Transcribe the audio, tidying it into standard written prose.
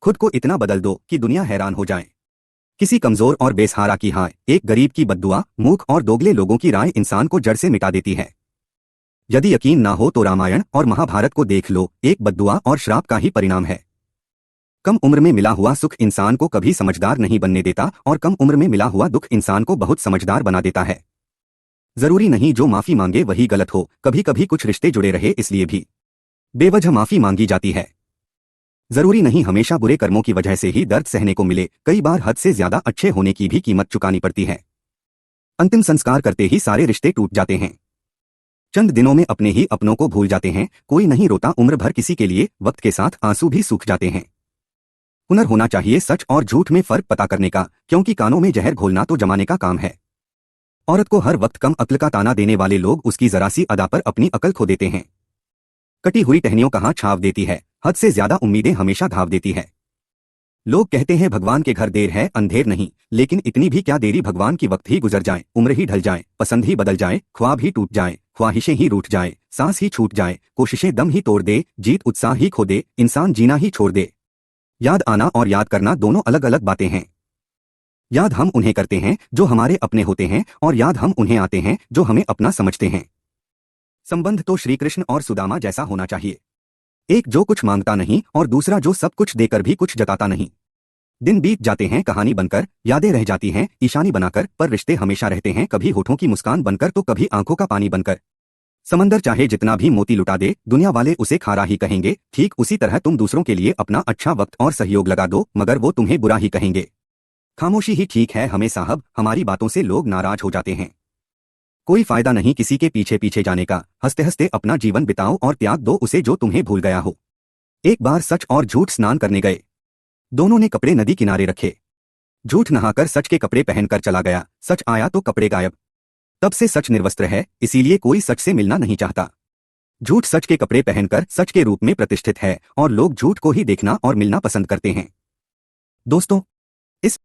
खुद को इतना बदल दो कि दुनिया हैरान हो जाए। किसी कमजोर और बेसहारा की हाँ, एक गरीब की बद्दुआ, मूर्ख और दोगले लोगों की राय इंसान को जड़ से मिटा देती है। यदि यकीन ना हो तो रामायण और महाभारत को देख लो, एक बद्दुआ और श्राप का ही परिणाम है। कम उम्र में मिला हुआ सुख इंसान को कभी समझदार नहीं बनने देता और कम उम्र में मिला हुआ दुख इंसान को बहुत समझदार बना देता है। जरूरी नहीं जो माफी मांगे वही गलत हो, कभी कभी कुछ रिश्ते जुड़े रहे इसलिए भी बेवजह माफी मांगी जाती है। जरूरी नहीं हमेशा बुरे कर्मों की वजह से ही दर्द सहने को मिले, कई बार हद से ज्यादा अच्छे होने की भी कीमत चुकानी पड़ती है। अंतिम संस्कार करते ही सारे रिश्ते टूट जाते हैं। चंद दिनों में अपने ही अपनों को भूल जाते हैं। कोई नहीं रोता उम्र भर किसी के लिए, वक्त के साथ आंसू भी सूख जाते हैं। हुनर होना चाहिए सच और झूठ में फर्क पता करने का, क्योंकि कानों में जहर घोलना तो जमाने का काम है। औरत को हर वक्त कम अक्ल का ताना देने वाले लोग उसकी जरा सी अदा पर अपनी अकल खो देते हैं। कटी हुई टहनियों कहाँ छाव देती है, हद से ज्यादा उम्मीदें हमेशा घाव देती है। लोग कहते हैं भगवान के घर देर है अंधेर नहीं, लेकिन इतनी भी क्या देरी भगवान की वक्त ही गुजर जाए, उम्र ही ढल जाए, पसंद ही बदल जाए, ख्वाब ही टूट जाए, ख्वाहिशें ही रूठ जाए, सांस ही छूट जाए, कोशिशें दम ही तोड़ दे, जीत उत्साह ही खो दे, इंसान जीना ही छोड़ दे। याद आना और याद करना दोनों अलग अलग बातें हैं। याद हम उन्हें करते हैं जो हमारे अपने होते हैं, और याद हम उन्हें आते हैं जो हमें अपना समझते हैं। संबंध तो श्री कृष्ण और सुदामा जैसा होना चाहिए, एक जो कुछ मांगता नहीं और दूसरा जो सब कुछ देकर भी कुछ जताता नहीं। दिन बीत जाते हैं कहानी बनकर, यादें रह जाती हैं ईशानी बनाकर, पर रिश्ते हमेशा रहते हैं, कभी होठों की मुस्कान बनकर तो कभी आंखों का पानी बनकर। समंदर चाहे जितना भी मोती लुटा दे, दुनिया वाले उसे खारा ही कहेंगे। ठीक उसी तरह तुम दूसरों के लिए अपना अच्छा वक्त और सहयोग लगा दो, मगर वो तुम्हें बुरा ही कहेंगे। खामोशी ही ठीक है हमें साहब, हमारी बातों से लोग नाराज हो जाते हैं। कोई फायदा नहीं किसी के पीछे पीछे जाने का, हंसते हंसते अपना जीवन बिताओ और त्याग दो उसे जो तुम्हें भूल गया हो। एक बार सच और झूठ स्नान करने गए। दोनों ने कपड़े नदी किनारे रखे। झूठ नहाकर सच के कपड़े पहनकर चला गया, सच आया तो कपड़े गायब। तब से सच निर्वस्त्र है, इसीलिए कोई सच से मिलना नहीं चाहता। झूठ सच के कपड़े पहनकर सच के रूप में प्रतिष्ठित है, और लोग झूठ को ही देखना और मिलना पसंद करते हैं। दोस्तों, इस